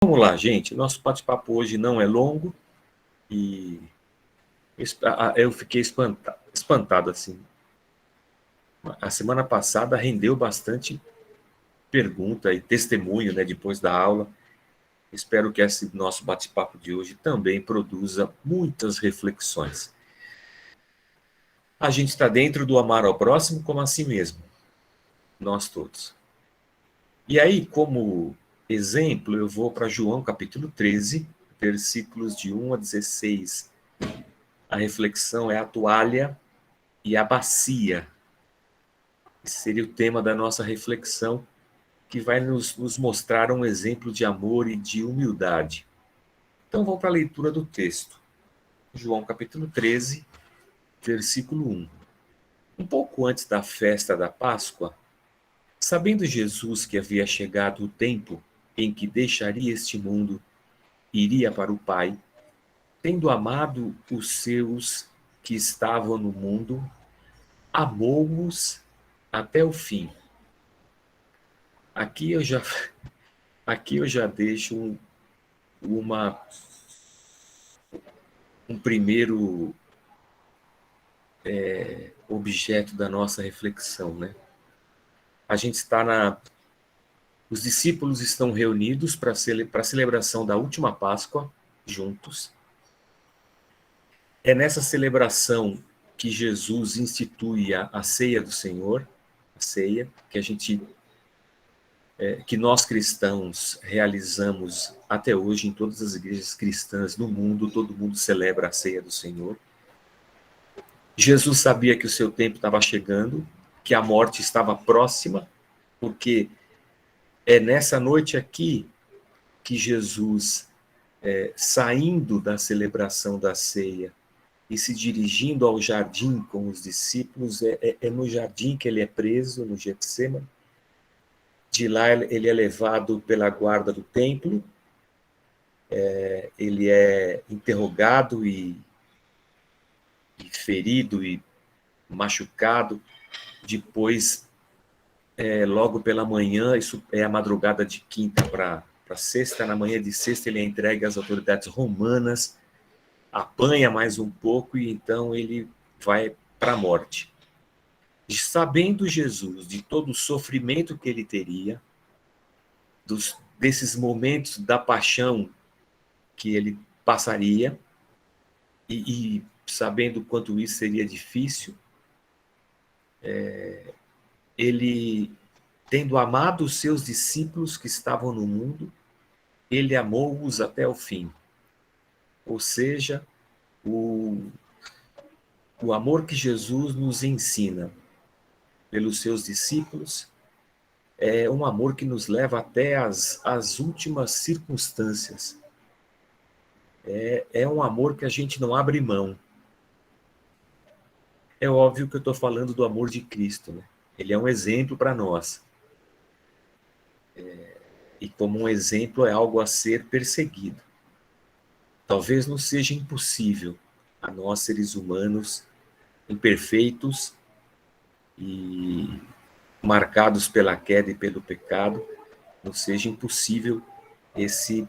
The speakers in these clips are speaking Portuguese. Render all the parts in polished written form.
Vamos lá, gente. Nosso bate-papo hoje não é longo e eu fiquei espantado assim. A semana passada rendeu bastante pergunta e testemunho, né, depois da aula. Espero que esse nosso bate-papo de hoje também produza muitas reflexões. A gente está dentro do amar ao próximo como a si mesmo, nós todos. E aí, como exemplo, eu vou para João capítulo 13, versículos de 1 a 16. A reflexão é a toalha e a bacia. Esse seria o tema da nossa reflexão, que vai nos mostrar um exemplo de amor e de humildade. Então vamos para a leitura do texto. João capítulo 13, versículo 1. Um pouco antes da festa da Páscoa, sabendo Jesus que havia chegado o tempo em que deixaria este mundo e iria para o Pai, tendo amado os seus que estavam no mundo, amou-os até o fim. Aqui eu já, aqui eu já deixo uma, um primeiro objeto da nossa reflexão, né? A gente está os discípulos estão reunidos para a celebração da última Páscoa, juntos. É nessa celebração que Jesus institui a ceia do Senhor, a ceia que nós cristãos realizamos até hoje em todas as igrejas cristãs no mundo, todo mundo celebra a ceia do Senhor. Jesus sabia que o seu tempo estava chegando, que a morte estava próxima, porque é nessa noite aqui que Jesus, saindo da celebração da ceia e se dirigindo ao jardim com os discípulos, é no jardim que ele é preso, no Getsêmani. De lá ele é levado pela guarda do templo, ele é interrogado e ferido e machucado. Depois, logo pela manhã, isso é a madrugada de quinta para sexta, na manhã de sexta ele é entregue às autoridades romanas, apanha mais um pouco e então ele vai para a morte. Sabendo Jesus de todo o sofrimento que ele teria, desses momentos da paixão que ele passaria, e sabendo quanto isso seria difícil, ele, tendo amado os seus discípulos que estavam no mundo, ele amou-os até o fim. Ou seja, o amor que Jesus nos ensina pelos seus discípulos é um amor que nos leva até as últimas circunstâncias. É um amor que a gente não abre mão. É óbvio que eu estou falando do amor de Cristo, né? Ele é um exemplo para nós. E como um exemplo é algo a ser perseguido. Talvez não seja impossível a nós, seres humanos, imperfeitos e marcados pela queda e pelo pecado, não seja impossível esse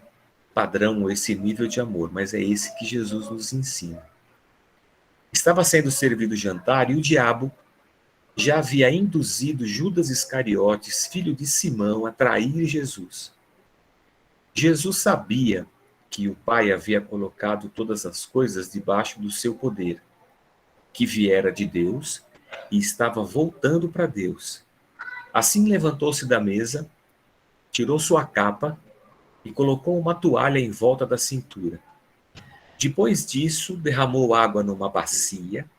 padrão, esse nível de amor, mas é esse que Jesus nos ensina. Estava sendo servido o jantar e o diabo já havia induzido Judas Iscariotes, filho de Simão, a trair Jesus. Jesus sabia que o Pai havia colocado todas as coisas debaixo do seu poder, que viera de Deus e estava voltando para Deus. Assim levantou-se da mesa, tirou sua capa e colocou uma toalha em volta da cintura. Depois disso, derramou água numa bacia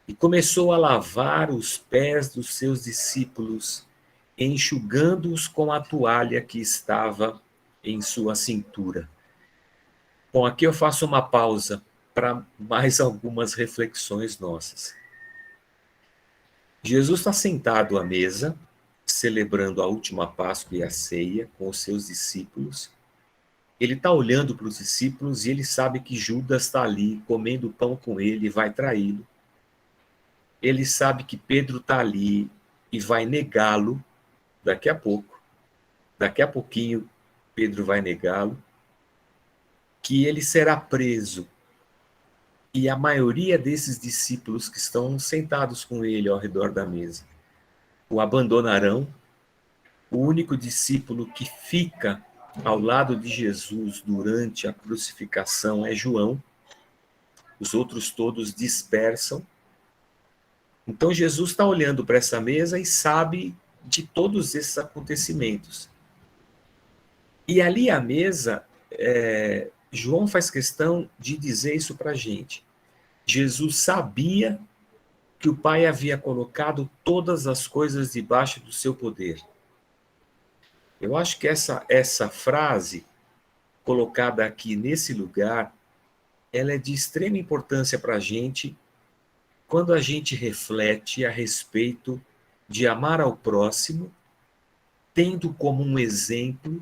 e começou a lavar os pés dos seus discípulos, enxugando-os com a toalha que estava em sua cintura. Bom, aqui eu faço uma pausa para mais algumas reflexões nossas. Jesus está sentado à mesa, celebrando a última Páscoa e a ceia com os seus discípulos. Ele está olhando para os discípulos e ele sabe que Judas está ali comendo pão com ele e vai traí-lo. Ele sabe que Pedro está ali e vai negá-lo daqui a pouco. Daqui a pouquinho Pedro vai negá-lo, que ele será preso. E a maioria desses discípulos que estão sentados com ele ao redor da mesa o abandonarão. O único discípulo que fica ao lado de Jesus durante a crucificação é João. Os outros todos dispersam. Então Jesus está olhando para essa mesa e sabe de todos esses acontecimentos. E ali à mesa, João faz questão de dizer isso para a gente. Jesus sabia que o Pai havia colocado todas as coisas debaixo do seu poder. Eu acho que essa frase, colocada aqui nesse lugar, ela é de extrema importância para a gente quando a gente reflete a respeito de amar ao próximo, tendo como um exemplo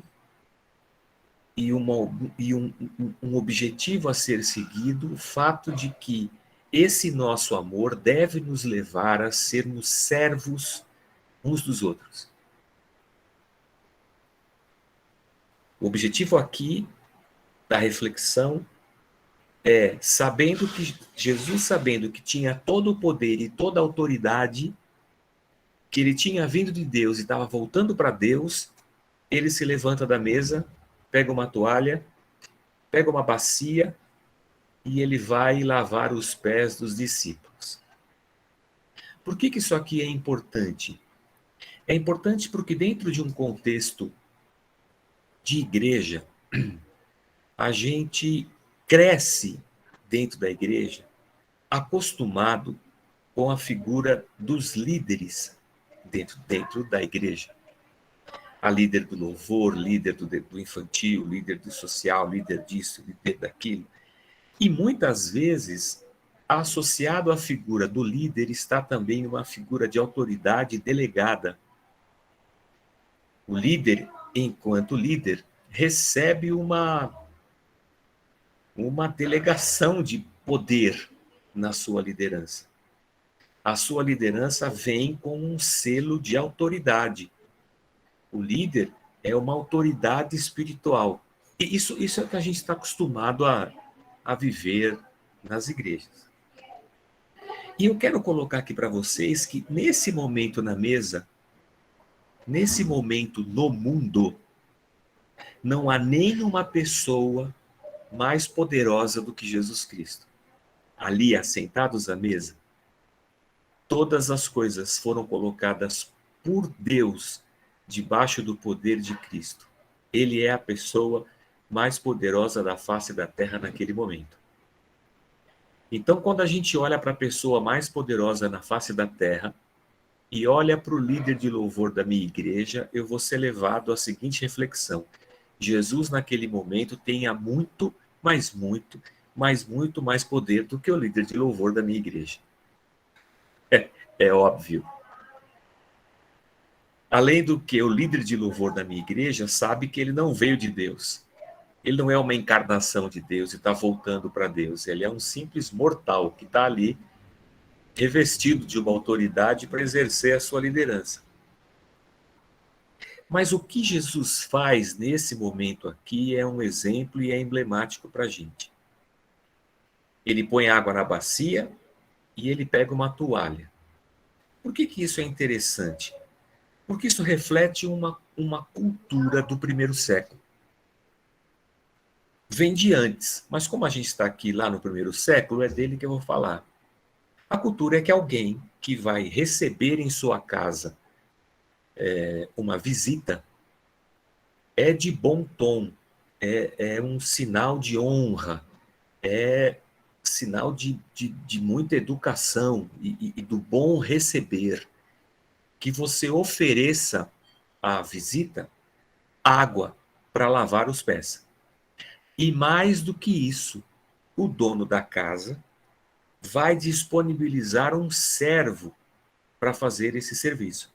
e um objetivo a ser seguido o fato de que esse nosso amor deve nos levar a sermos servos uns dos outros. O objetivo aqui da reflexão é Jesus sabendo que tinha todo o poder e toda a autoridade, que ele tinha vindo de Deus e estava voltando para Deus, ele se levanta da mesa, pega uma toalha, pega uma bacia e ele vai lavar os pés dos discípulos. Por que isso aqui é importante? É importante porque dentro de um contexto de igreja, a gente cresce dentro da igreja acostumado com a figura dos líderes dentro da igreja. A líder do louvor, líder do infantil, líder do social, líder disso, líder daquilo. E muitas vezes, associado à figura do líder, está também uma figura de autoridade delegada. O líder, enquanto líder, recebe uma delegação de poder na sua liderança. A sua liderança vem com um selo de autoridade. O líder é uma autoridade espiritual. E isso é o que a gente está acostumado a viver nas igrejas. E eu quero colocar aqui para vocês que nesse momento na mesa, nesse momento no mundo, não há nenhuma pessoa mais poderosa do que Jesus Cristo. Ali, assentados à mesa, todas as coisas foram colocadas por Deus debaixo do poder de Cristo. Ele é a pessoa mais poderosa da face da terra naquele momento. Então, quando a gente olha para a pessoa mais poderosa na face da terra e olha para o líder de louvor da minha igreja, eu vou ser levado à seguinte reflexão. Jesus, naquele momento, tenha muito mais poder do que o líder de louvor da minha igreja. É óbvio. Além do que o líder de louvor da minha igreja sabe que ele não veio de Deus. Ele não é uma encarnação de Deus e está voltando para Deus. Ele é um simples mortal que está ali revestido de uma autoridade para exercer a sua liderança. Mas o que Jesus faz nesse momento aqui é um exemplo e é emblemático para a gente. Ele põe água na bacia e ele pega uma toalha. Por que isso é interessante? Porque isso reflete uma cultura do primeiro século. Vem de antes, mas como a gente está aqui lá no primeiro século, é dele que eu vou falar. A cultura é que alguém que vai receber em sua casa uma visita é de bom tom, é um sinal de honra, é sinal de muita educação e do bom receber, que você ofereça à visita água para lavar os pés. E mais do que isso, o dono da casa vai disponibilizar um servo para fazer esse serviço.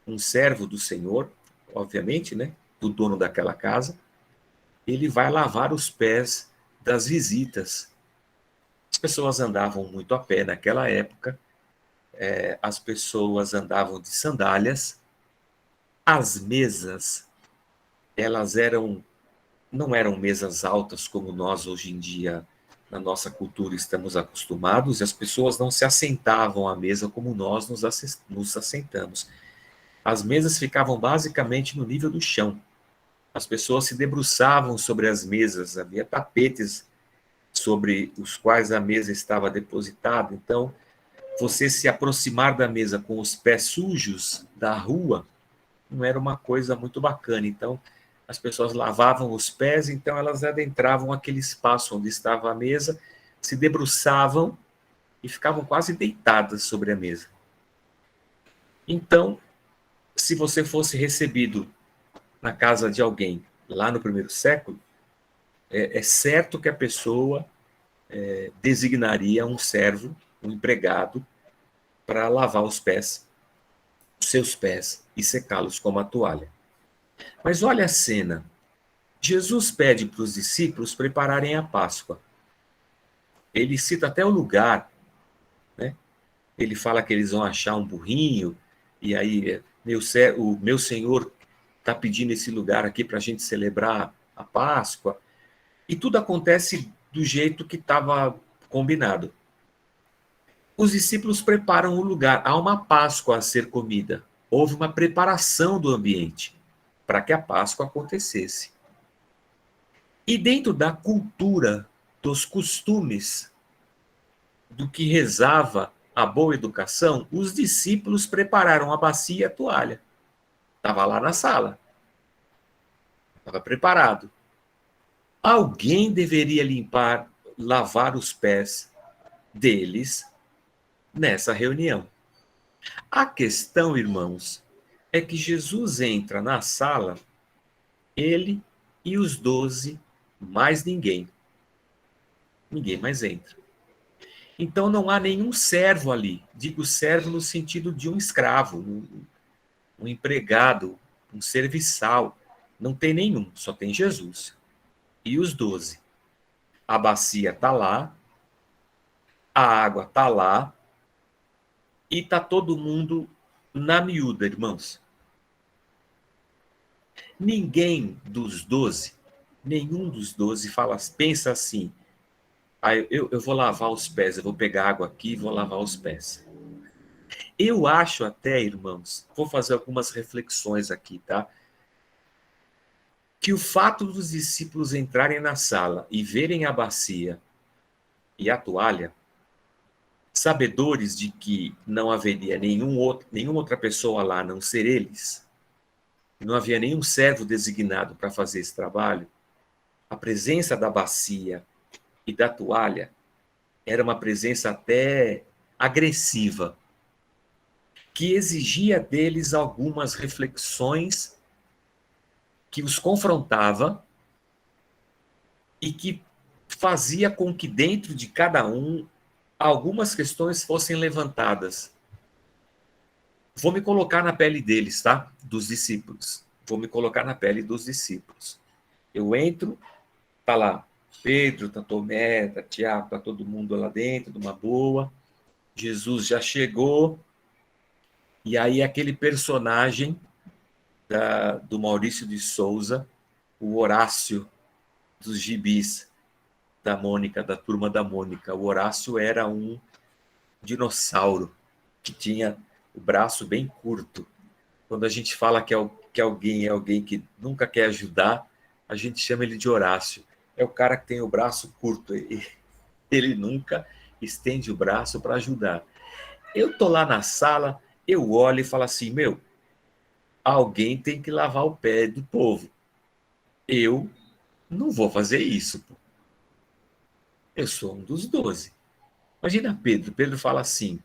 Um servo do Senhor, obviamente, né, do dono daquela casa, ele vai lavar os pés das visitas. As pessoas andavam muito a pé naquela época, as pessoas andavam de sandálias, as mesas elas não eram mesas altas como nós hoje em dia, na nossa cultura, estamos acostumados, e as pessoas não se assentavam à mesa como nós nos assentamos. As mesas ficavam basicamente no nível do chão. As pessoas se debruçavam sobre as mesas, havia tapetes sobre os quais a mesa estava depositada. Então, você se aproximar da mesa com os pés sujos da rua não era uma coisa muito bacana. Então, as pessoas lavavam os pés, então elas adentravam aquele espaço onde estava a mesa, se debruçavam e ficavam quase deitadas sobre a mesa. Então, se você fosse recebido na casa de alguém lá no primeiro século, é certo que a pessoa designaria um servo, um empregado, para lavar os seus pés, e secá-los com uma toalha. Mas olha a cena. Jesus pede para os discípulos prepararem a Páscoa. Ele cita até o lugar, né? Ele fala que eles vão achar um burrinho, e aí o meu Senhor está pedindo esse lugar aqui para a gente celebrar a Páscoa. E tudo acontece do jeito que estava combinado. Os discípulos preparam o lugar. Há uma Páscoa a ser comida. Houve uma preparação do ambiente para que a Páscoa acontecesse. E dentro da cultura, dos costumes, do que rezava a boa educação, os discípulos prepararam a bacia e a toalha. Estava lá na sala. Estava preparado. Alguém deveria lavar os pés deles nessa reunião. A questão, irmãos, é que Jesus entra na sala, ele e os 12, mais ninguém. Ninguém mais entra. Então não há nenhum servo ali. Digo servo no sentido de um escravo, um empregado, um serviçal. Não tem nenhum, só tem Jesus. E os 12. A bacia está lá, a água está lá, e está todo mundo na miúda, irmãos. Ninguém dos 12, nenhum dos 12 pensa assim, eu vou lavar os pés, eu vou pegar água aqui e vou lavar os pés. Eu acho até, irmãos, vou fazer algumas reflexões aqui, tá? Que o fato dos discípulos entrarem na sala e verem a bacia e a toalha, sabedores de que não haveria nenhuma outra pessoa lá a não ser eles, não havia nenhum servo designado para fazer esse trabalho, a presença da bacia e da toalha era uma presença até agressiva, que exigia deles algumas reflexões, que os confrontava e que fazia com que dentro de cada um algumas questões fossem levantadas. Vou me colocar na pele deles, tá? Dos discípulos. Vou me colocar na pele dos discípulos. Eu entro, tá lá Pedro, tá Tomé, tá Tiago, tá todo mundo lá dentro, de uma boa. Jesus já chegou. E aí aquele personagem do Maurício de Souza, o Horácio dos gibis da Mônica, da turma da Mônica. O Horácio era um dinossauro que tinha o braço bem curto. Quando a gente fala que alguém é alguém que nunca quer ajudar, a gente chama ele de Horácio. É o cara que tem o braço curto. Ele nunca estende o braço para ajudar. Eu tô lá na sala, eu olho e falo assim, alguém tem que lavar o pé do povo. Eu não vou fazer isso. Pô. Eu sou um dos 12. Imagina Pedro. Pedro fala assim,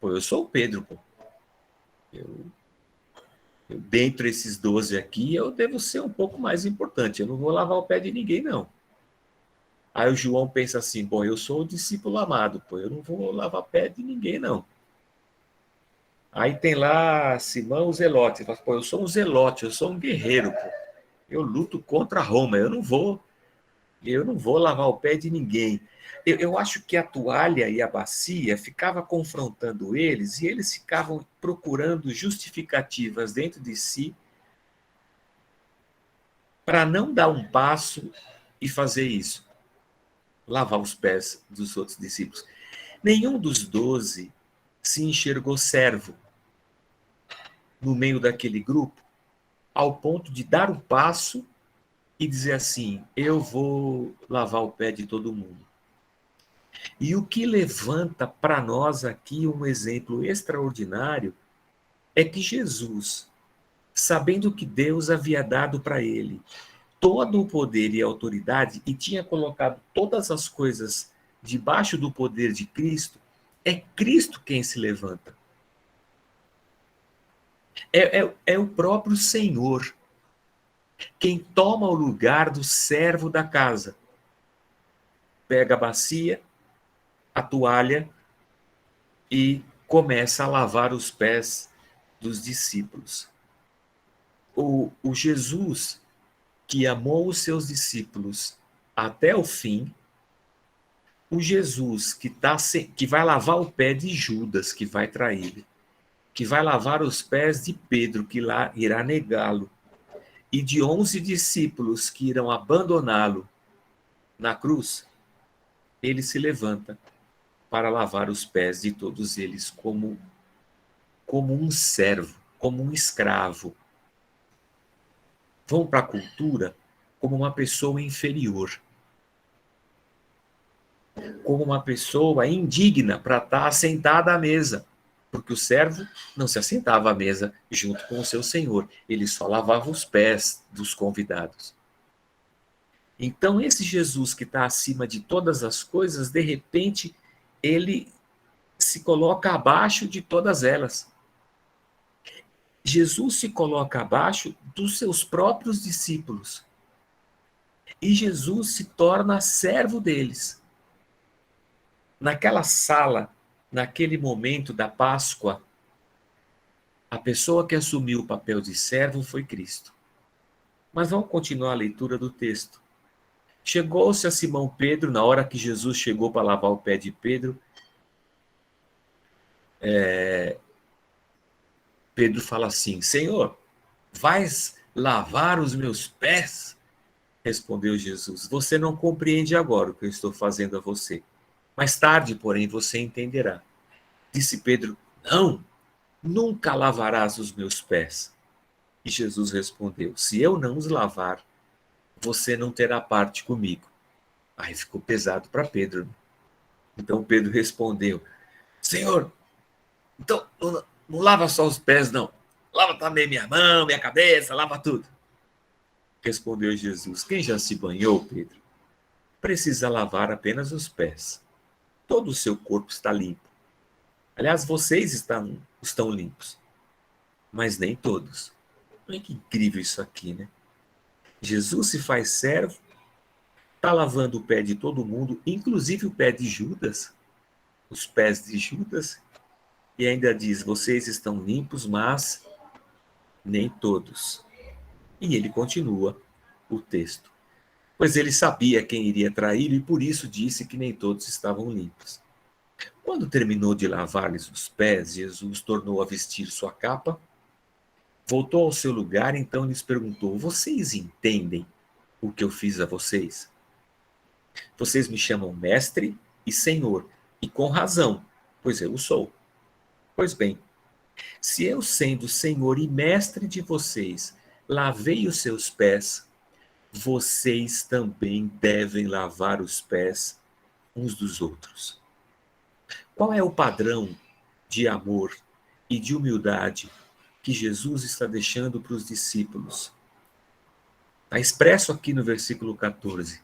eu sou o Pedro, pô. Dentre esses 12 aqui, eu devo ser um pouco mais importante. Eu não vou lavar o pé de ninguém, não. Aí o João pensa assim, eu sou o discípulo amado, eu não vou lavar o pé de ninguém, não. Aí tem lá Simão o Zelote. Ele fala, eu sou um zelote, eu sou um guerreiro, pô. Eu luto contra Roma, eu não vou lavar o pé de ninguém. Eu acho que a toalha e a bacia ficava confrontando eles e eles ficavam procurando justificativas dentro de si para não dar um passo e fazer isso, lavar os pés dos outros discípulos. Nenhum dos 12 se enxergou servo no meio daquele grupo, ao ponto de dar o passo e dizer assim: eu vou lavar o pé de todo mundo. E o que levanta para nós aqui um exemplo extraordinário é que Jesus, sabendo que Deus havia dado para ele todo o poder e autoridade e tinha colocado todas as coisas debaixo do poder de Cristo, é Cristo quem se levanta. É o próprio Senhor quem toma o lugar do servo da casa. Pega a bacia, a toalha e começa a lavar os pés dos discípulos. O Jesus que amou os seus discípulos até o fim, o Jesus que vai lavar o pé de Judas, que vai traí-lo, que vai lavar os pés de Pedro, que lá irá negá-lo, e de 11 discípulos que irão abandoná-lo na cruz, ele se levanta para lavar os pés de todos eles como um servo, como um escravo. Vão para a cultura como uma pessoa inferior, como uma pessoa indigna para estar assentada à mesa, porque o servo não se assentava à mesa junto com o seu senhor, ele só lavava os pés dos convidados. Então, esse Jesus que está acima de todas as coisas, de repente, ele se coloca abaixo de todas elas. Jesus se coloca abaixo dos seus próprios discípulos. E Jesus se torna servo deles. Naquela sala, naquele momento da Páscoa, a pessoa que assumiu o papel de servo foi Cristo. Mas vamos continuar a leitura do texto. Chegou-se a Simão Pedro, na hora que Jesus chegou para lavar o pé de Pedro, Pedro fala assim: Senhor, vais lavar os meus pés? Respondeu Jesus: você não compreende agora o que eu estou fazendo a você. Mais tarde, porém, você entenderá. Disse Pedro: não, nunca lavarás os meus pés. E Jesus respondeu: se eu não os lavar, você não terá parte comigo. Aí ficou pesado para Pedro. Então Pedro respondeu: Senhor, então não lava só os pés, não. Lava também minha mão, minha cabeça, lava tudo. Respondeu Jesus: quem já se banhou, Pedro, precisa lavar apenas os pés. Todo o seu corpo está limpo. Aliás, vocês estão limpos, mas nem todos. Olha que incrível isso aqui, né? Jesus se faz servo, está lavando o pé de todo mundo, inclusive o pé de Judas, os pés de Judas, e ainda diz: vocês estão limpos, mas nem todos. E ele continua o texto. Pois ele sabia quem iria traí-lo e por isso disse que nem todos estavam limpos. Quando terminou de lavar-lhes os pés, Jesus tornou a vestir sua capa, voltou ao seu lugar, então lhes perguntou: vocês entendem o que eu fiz a vocês? Vocês me chamam mestre e senhor, e com razão, pois eu o sou. Pois bem, se eu, sendo senhor e mestre de vocês, lavei os seus pés, vocês também devem lavar os pés uns dos outros. Qual é o padrão de amor e de humildade que Jesus está deixando para os discípulos? Está expresso aqui no versículo 14,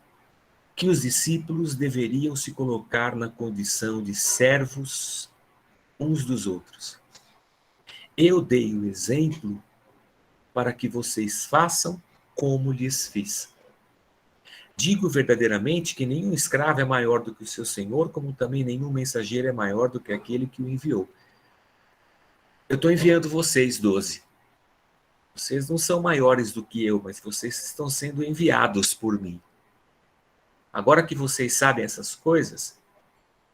que os discípulos deveriam se colocar na condição de servos uns dos outros. Eu dei o exemplo para que vocês façam como lhes fiz. Digo verdadeiramente que nenhum escravo é maior do que o seu senhor, como também nenhum mensageiro é maior do que aquele que o enviou. Eu estou enviando vocês, 12. Vocês não são maiores do que eu, mas vocês estão sendo enviados por mim. Agora que vocês sabem essas coisas,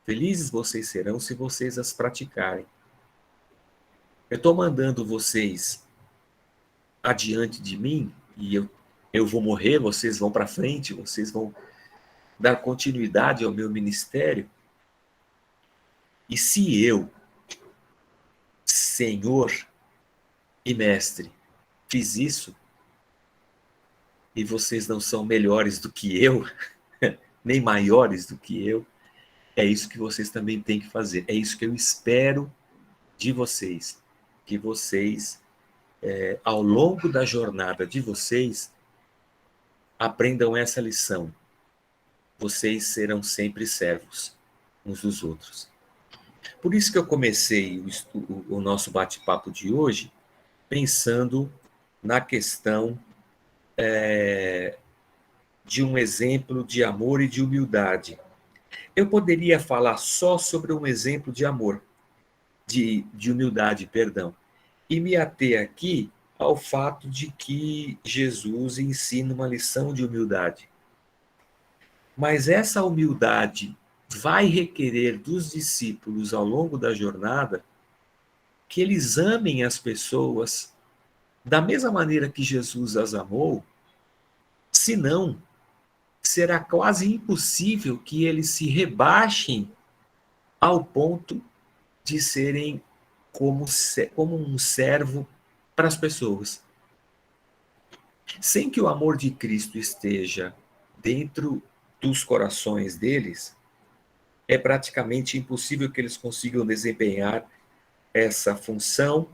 felizes vocês serão se vocês as praticarem. Eu estou mandando vocês adiante de mim, e eu eu vou morrer, vocês vão para frente, vocês vão dar continuidade ao meu ministério. E se eu, Senhor e Mestre, fiz isso, e vocês não são melhores do que eu, nem maiores do que eu, é isso que vocês também têm que fazer. É isso que eu espero de vocês. Que vocês, ao longo da jornada de vocês, aprendam essa lição. Vocês serão sempre servos uns dos outros. Por isso que eu comecei o nosso bate-papo de hoje pensando na questão de um exemplo de amor e de humildade. Eu poderia falar só sobre um exemplo de amor, de humildade, perdão, e me ater aqui ao fato de que Jesus ensina uma lição de humildade. Mas essa humildade vai requerer dos discípulos ao longo da jornada que eles amem as pessoas da mesma maneira que Jesus as amou, senão será quase impossível que eles se rebaixem ao ponto de serem como um servo para as pessoas. Sem que o amor de Cristo esteja dentro dos corações deles, é praticamente impossível que eles consigam desempenhar essa função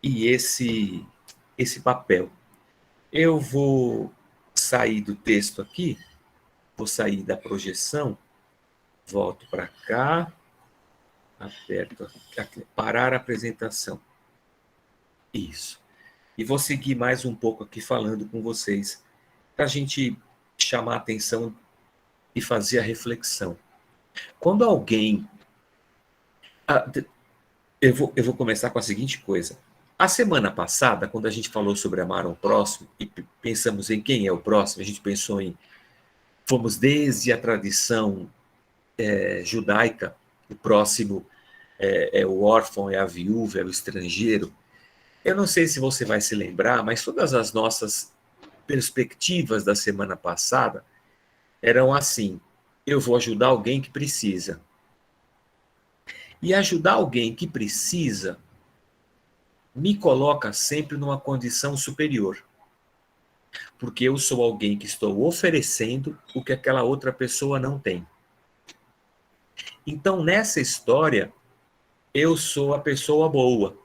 e esse papel. Eu vou sair do texto aqui, vou sair da projeção, volto para cá, aperto aqui, parar a apresentação. Isso. E vou seguir mais um pouco aqui falando com vocês, para a gente chamar a atenção e fazer a reflexão. Quando alguém... Eu vou começar com a seguinte coisa. A semana passada, quando a gente falou sobre amar ao próximo, e pensamos em quem é o próximo, a gente pensou em... Fomos desde a tradição judaica, o próximo é o órfão, é a viúva, é o estrangeiro. Eu não sei se você vai se lembrar, mas todas as nossas perspectivas da semana passada eram assim: eu vou ajudar alguém que precisa. E ajudar alguém que precisa me coloca sempre numa condição superior. Porque eu sou alguém que estou oferecendo o que aquela outra pessoa não tem. Então, nessa história, eu sou a pessoa boa.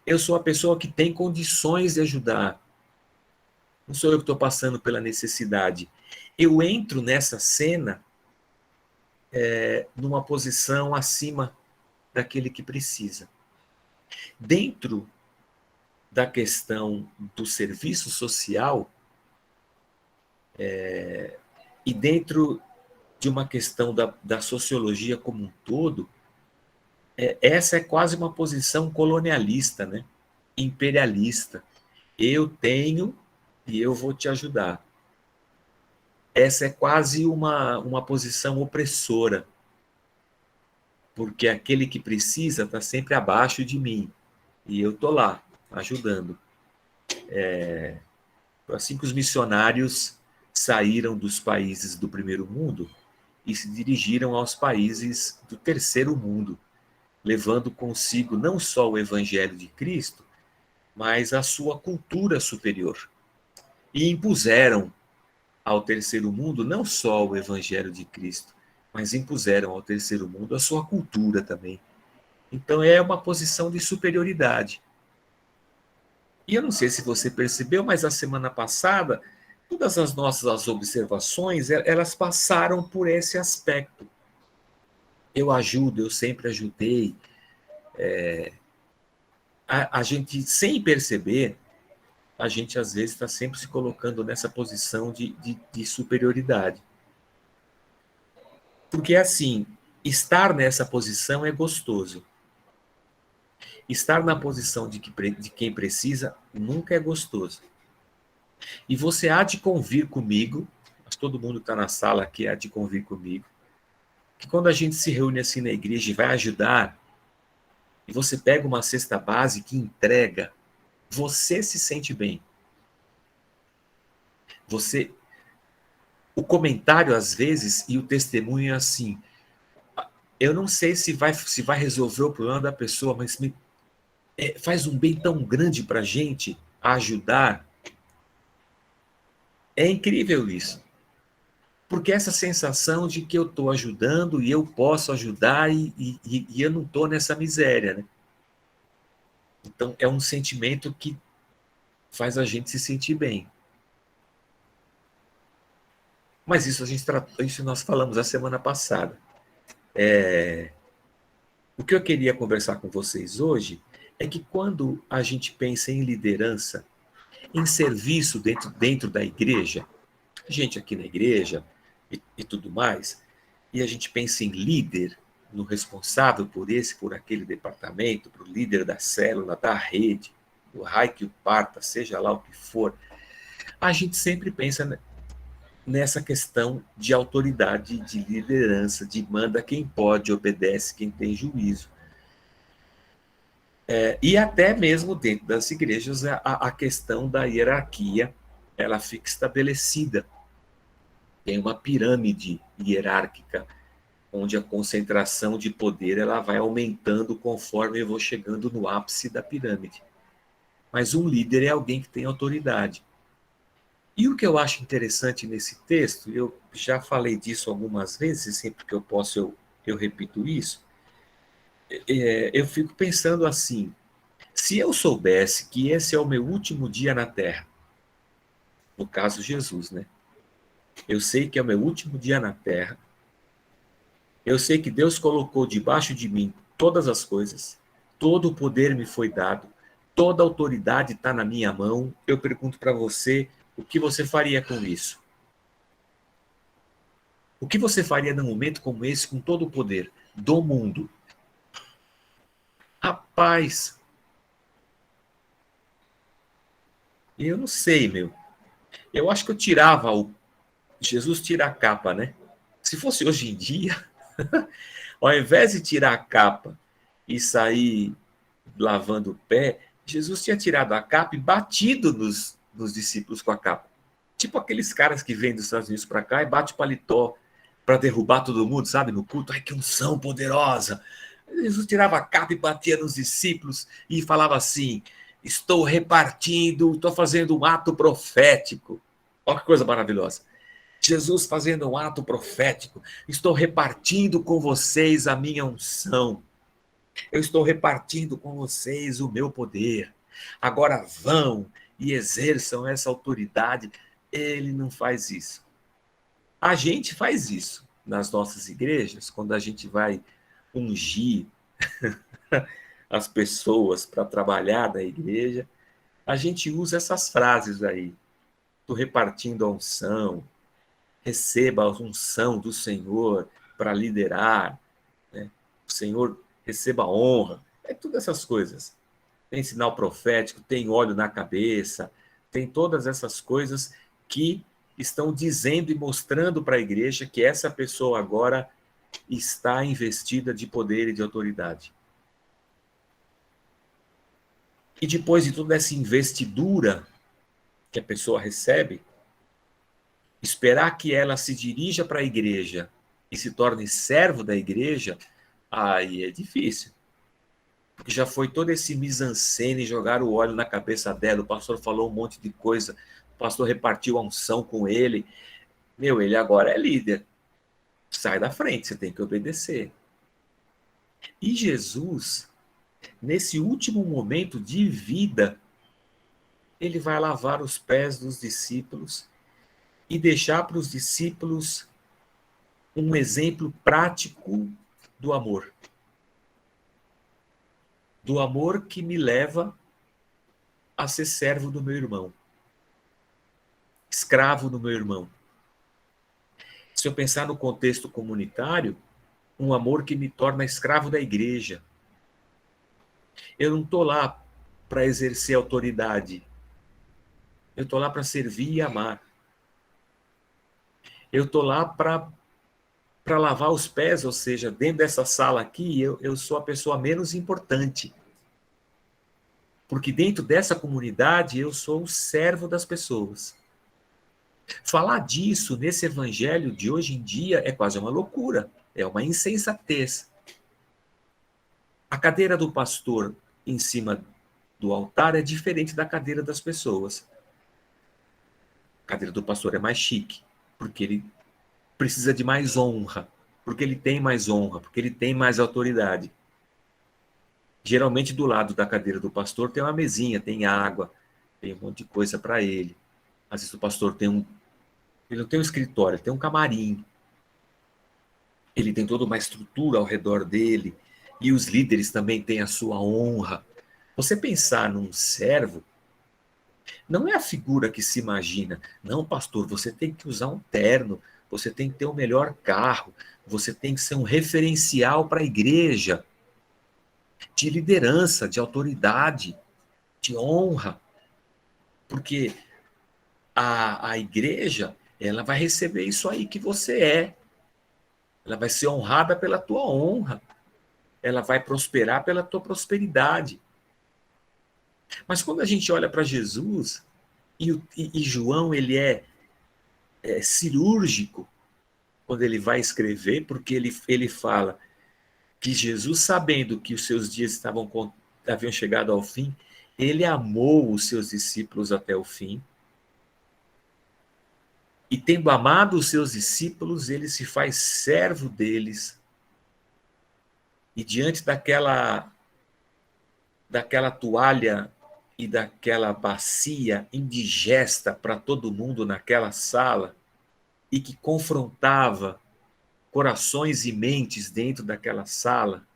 Eu sou a pessoa que tem condições de ajudar. Não sou eu que estou passando pela necessidade. Eu entro nessa cena numa posição acima daquele que precisa. Dentro da questão do serviço social e dentro de uma questão da sociologia como um todo, essa é quase uma posição colonialista, né? Imperialista. Eu tenho e eu vou te ajudar. Essa é quase uma posição opressora, porque aquele que precisa está sempre abaixo de mim, e eu estou lá, ajudando. Assim que os missionários saíram dos países do primeiro mundo e se dirigiram aos países do terceiro mundo, levando consigo não só o evangelho de Cristo, mas a sua cultura superior. E impuseram ao terceiro mundo não só o evangelho de Cristo, mas impuseram ao terceiro mundo a sua cultura também. Então é uma posição de superioridade. E eu não sei se você percebeu, mas a semana passada, todas as nossas observações, elas passaram por esse aspecto. Eu ajudo, eu sempre ajudei. A gente, sem perceber, a gente às vezes está sempre se colocando nessa posição de superioridade. Porque assim, estar nessa posição é gostoso. Estar na posição de quem precisa nunca é gostoso. E você há de convir comigo, mas todo mundo está na sala aqui, há de convir comigo, que quando a gente se reúne assim na igreja e vai ajudar, e você pega uma cesta básica e entrega, você se sente bem. O comentário, às vezes, e o testemunho é assim, eu não sei se vai resolver o problema da pessoa, mas faz um bem tão grande para a gente ajudar. É incrível isso. Porque essa sensação de que eu estou ajudando e eu posso ajudar e eu não estou nessa miséria, né? Então, é um sentimento que faz a gente se sentir bem. Mas isso nós falamos a semana passada. O que eu queria conversar com vocês hoje é que quando a gente pensa em liderança, em serviço dentro da igreja, a gente aqui na igreja e tudo mais, e a gente pensa em líder, no responsável por aquele departamento, para o líder da célula, da rede, o raio que o parta, seja lá o que for, a gente sempre pensa nessa questão de autoridade, de liderança, de manda quem pode, obedece quem tem juízo. E até mesmo dentro das igrejas, a questão da hierarquia, ela fica estabelecida. Tem uma pirâmide hierárquica, onde a concentração de poder ela vai aumentando conforme eu vou chegando no ápice da pirâmide. Mas um líder é alguém que tem autoridade. E o que eu acho interessante nesse texto, eu já falei disso algumas vezes, sempre que eu posso eu repito isso, eu fico pensando assim, se eu soubesse que esse é o meu último dia na Terra, no caso Jesus, né? Eu sei que é o meu último dia na Terra, eu sei que Deus colocou debaixo de mim todas as coisas, todo o poder me foi dado, toda a autoridade está na minha mão. Eu pergunto para você, o que você faria com isso? O que você faria num momento como esse, com todo o poder do mundo? Rapaz, eu não sei, meu. Eu acho que eu tirava Jesus tira a capa, né? Se fosse hoje em dia, ao invés de tirar a capa e sair lavando o pé, Jesus tinha tirado a capa e batido nos discípulos com a capa. Tipo aqueles caras que vêm dos Estados Unidos para cá e bate o paletó para derrubar todo mundo, sabe? No culto, ai que unção poderosa. Jesus tirava a capa e batia nos discípulos e falava assim: estou repartindo, estou fazendo um ato profético. Olha que coisa maravilhosa. Jesus fazendo um ato profético. Estou repartindo com vocês a minha unção. Eu estou repartindo com vocês o meu poder. Agora vão e exerçam essa autoridade. Ele não faz isso. A gente faz isso nas nossas igrejas, quando a gente vai ungir as pessoas para trabalhar na igreja. A gente usa essas frases aí. Estou repartindo a unção, receba a unção do Senhor para liderar, né? O Senhor receba a honra. É todas essas coisas. Tem sinal profético, tem óleo na cabeça, tem todas essas coisas que estão dizendo e mostrando para a igreja que essa pessoa agora está investida de poder e de autoridade. E depois de toda essa investidura que a pessoa recebe, esperar que ela se dirija para a igreja e se torne servo da igreja, aí é difícil. Porque já foi todo esse mise-en-scène, jogar o óleo na cabeça dela, o pastor falou um monte de coisa, o pastor repartiu a unção com ele. Meu, ele agora é líder. Sai da frente, você tem que obedecer. E Jesus, nesse último momento de vida, ele vai lavar os pés dos discípulos e deixar para os discípulos um exemplo prático do amor. Do amor que me leva a ser servo do meu irmão, escravo do meu irmão. Se eu pensar no contexto comunitário, um amor que me torna escravo da igreja. Eu não estou lá para exercer autoridade. Eu estou lá para servir e amar. Eu estou lá para lavar os pés, ou seja, dentro dessa sala aqui, eu sou a pessoa menos importante. Porque dentro dessa comunidade, eu sou o servo das pessoas. Falar disso nesse evangelho de hoje em dia é quase uma loucura, é uma insensatez. A cadeira do pastor em cima do altar é diferente da cadeira das pessoas. A cadeira do pastor é mais chique, porque ele precisa de mais honra, porque ele tem mais honra, porque ele tem mais autoridade. Geralmente do lado da cadeira do pastor tem uma mesinha, tem água, tem um monte de coisa para ele. Às vezes o pastor ele não tem um escritório, ele tem um camarim. Ele tem toda uma estrutura ao redor dele, e os líderes também têm a sua honra. Você pensar num servo, não é a figura que se imagina. Não, pastor, você tem que usar um terno, você tem que ter o melhor carro, você tem que ser um referencial para a igreja, de liderança, de autoridade, de honra. Porque a igreja, ela vai receber isso aí que você é. Ela vai ser honrada pela tua honra. Ela vai prosperar pela tua prosperidade. Mas quando a gente olha para Jesus, e João ele é cirúrgico quando ele vai escrever, porque ele fala que Jesus, sabendo que os seus dias haviam chegado ao fim, ele amou os seus discípulos até o fim, e tendo amado os seus discípulos, ele se faz servo deles, e diante daquela toalha e daquela bacia indigesta para todo mundo naquela sala, e que confrontava corações e mentes dentro daquela sala,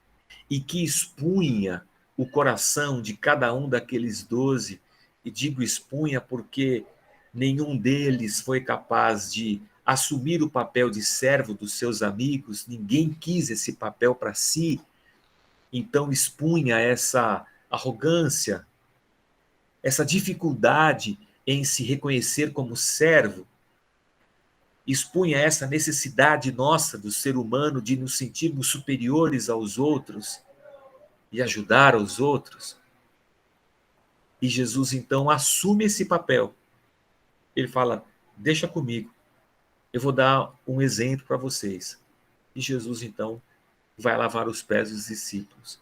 e que expunha o coração de cada um daqueles 12, e digo expunha porque nenhum deles foi capaz de assumir o papel de servo dos seus amigos, ninguém quis esse papel para si, então expunha essa arrogância, essa dificuldade em se reconhecer como servo, expunha essa necessidade nossa do ser humano de nos sentirmos superiores aos outros e ajudar aos outros. E Jesus, então, assume esse papel. Ele fala, deixa comigo, eu vou dar um exemplo para vocês. E Jesus, então, vai lavar os pés dos discípulos.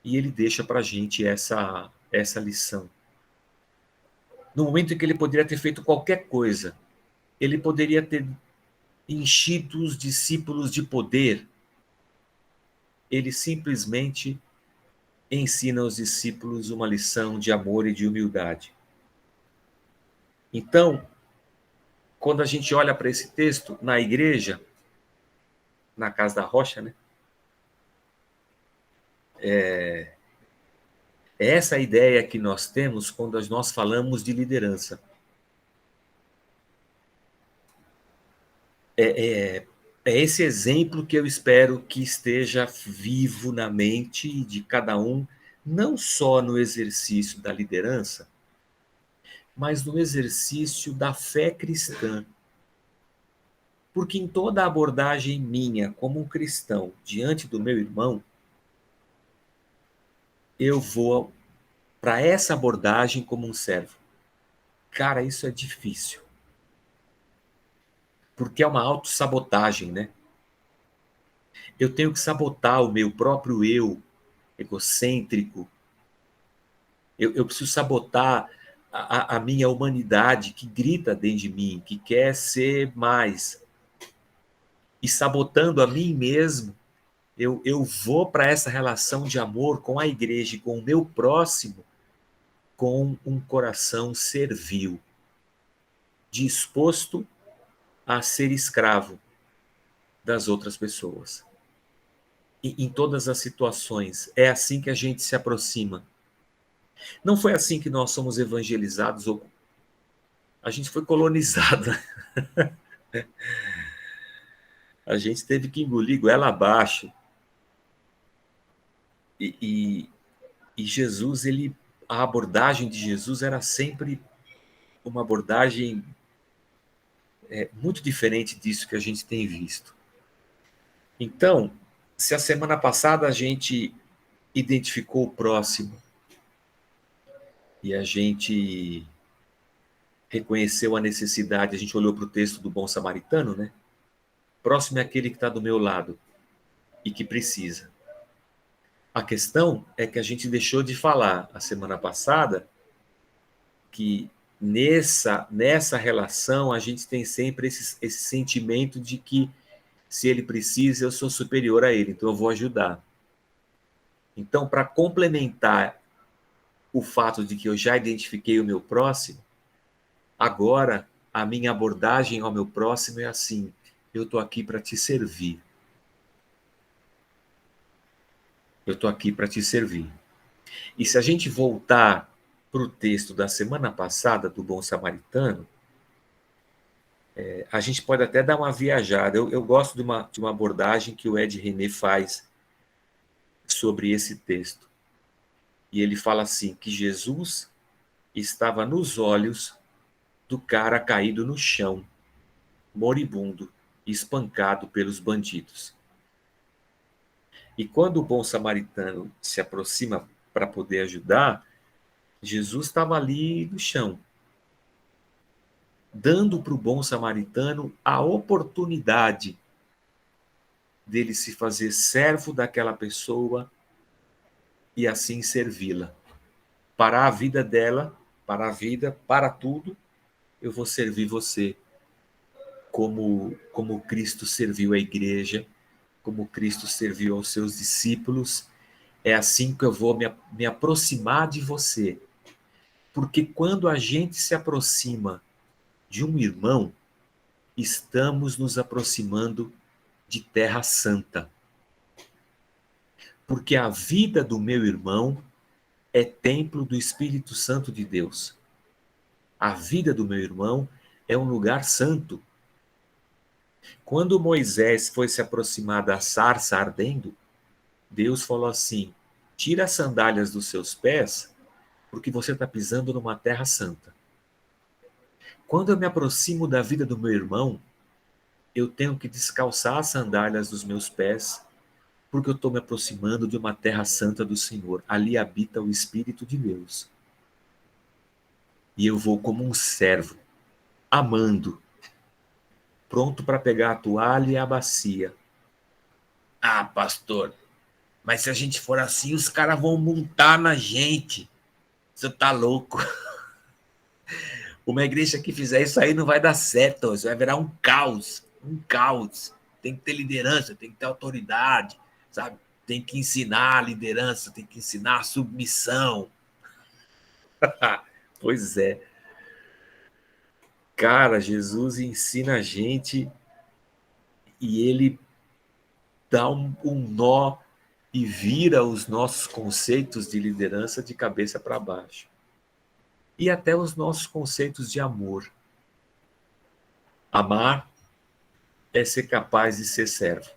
E ele deixa para a gente essa lição. No momento em que ele poderia ter feito qualquer coisa, ele poderia ter enchido os discípulos de poder, ele simplesmente ensina aos discípulos uma lição de amor e de humildade. Então, quando a gente olha para esse texto na igreja, na Casa da Rocha, né? É essa a ideia que nós temos quando nós falamos de liderança. É esse exemplo que eu espero que esteja vivo na mente de cada um, não só no exercício da liderança, mas no exercício da fé cristã. Porque em toda a abordagem minha como um cristão diante do meu irmão, eu vou para essa abordagem como um servo. Cara, isso é difícil. Porque é uma autossabotagem, né? Eu tenho que sabotar o meu próprio eu egocêntrico. Eu preciso sabotar a minha humanidade que grita dentro de mim, que quer ser mais. E sabotando a mim mesmo, eu vou para essa relação de amor com a igreja e com o meu próximo com um coração servil, disposto a ser escravo das outras pessoas. E em todas as situações, é assim que a gente se aproxima. Não foi assim que nós somos evangelizados, ou a gente foi colonizado. A gente teve que engolir goela abaixo. E Jesus, a abordagem de Jesus era sempre uma abordagem muito diferente disso que a gente tem visto. Então, se a semana passada a gente identificou o próximo e a gente reconheceu a necessidade, a gente olhou para o texto do bom samaritano, né? Próximo é aquele que está do meu lado e que precisa. A questão é que a gente deixou de falar a semana passada que nessa relação a gente tem sempre esse sentimento de que se ele precisa, eu sou superior a ele, então eu vou ajudar. Então, para complementar o fato de que eu já identifiquei o meu próximo, agora a minha abordagem ao meu próximo é assim: eu estou aqui para te servir. Eu estou aqui para te servir. E se a gente voltar para o texto da semana passada, do Bom Samaritano, a gente pode até dar uma viajada. Eu gosto de uma abordagem que o Ed René faz sobre esse texto. E ele fala assim, que Jesus estava nos olhos do cara caído no chão, moribundo, espancado pelos bandidos. E quando o bom samaritano se aproxima para poder ajudar, Jesus estava ali no chão, dando para o bom samaritano a oportunidade dele se fazer servo daquela pessoa e assim servi-la. Para a vida dela, para a vida, para tudo, eu vou servir você como Cristo serviu a igreja, como Cristo serviu aos seus discípulos. É assim que eu vou me aproximar de você. Porque quando a gente se aproxima de um irmão, estamos nos aproximando de Terra Santa. Porque a vida do meu irmão é templo do Espírito Santo de Deus. A vida do meu irmão é um lugar santo. Quando Moisés foi se aproximar da sarça ardendo, Deus falou assim: tira as sandálias dos seus pés, porque você está pisando numa terra santa. Quando eu me aproximo da vida do meu irmão, eu tenho que descalçar as sandálias dos meus pés, porque eu estou me aproximando de uma terra santa do Senhor. Ali habita o Espírito de Deus. E eu vou como um servo, amando, pronto para pegar a toalha e a bacia. Ah, pastor, mas se a gente for assim, os caras vão montar na gente. Você tá louco. Uma igreja que fizer isso aí não vai dar certo. Isso vai virar um caos. Um caos. Tem que ter liderança, tem que ter autoridade, sabe? Tem que ensinar a liderança, tem que ensinar a submissão. Pois é. Cara, Jesus ensina a gente e ele dá um nó e vira os nossos conceitos de liderança de cabeça para baixo. E até os nossos conceitos de amor. Amar é ser capaz de ser servo.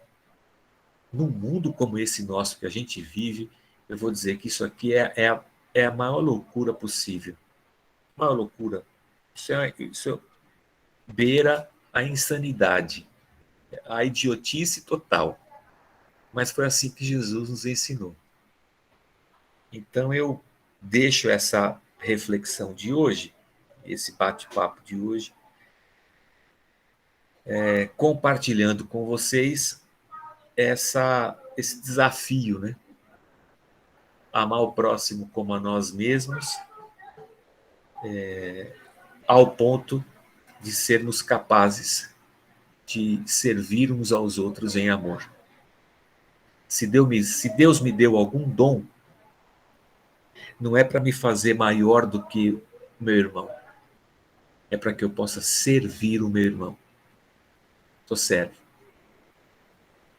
Num mundo como esse nosso que a gente vive, eu vou dizer que isso aqui é a maior loucura possível. Maior loucura. Isso beira a insanidade, a idiotice total. Mas foi assim que Jesus nos ensinou. Então eu deixo essa reflexão de hoje, esse bate-papo de hoje, compartilhando com vocês esse desafio, né? Amar o próximo como a nós mesmos, ao ponto de sermos capazes de servir uns aos outros em amor. Se Deus me deu algum dom, não é para me fazer maior do que o meu irmão, é para que eu possa servir o meu irmão. Sou servo,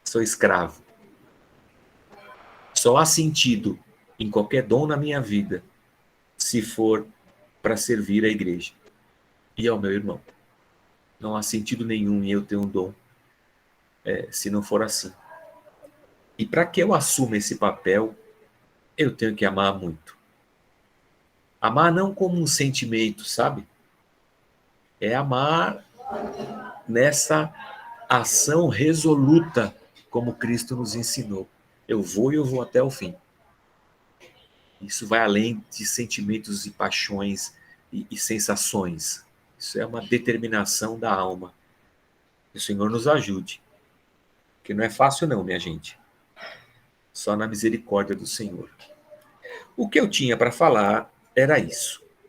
sou escravo. Só há sentido em qualquer dom na minha vida se for para servir a igreja e ao meu irmão. Não há sentido nenhum em eu ter um dom se não for assim. E para que eu assuma esse papel, eu tenho que amar muito. Amar não como um sentimento, sabe? É amar nessa ação resoluta, como Cristo nos ensinou. Eu vou e eu vou até o fim. Isso vai além de sentimentos e paixões e sensações. Isso é uma determinação da alma. Que o Senhor nos ajude. Que não é fácil não, minha gente. Só na misericórdia do Senhor. O que eu tinha para falar era isso.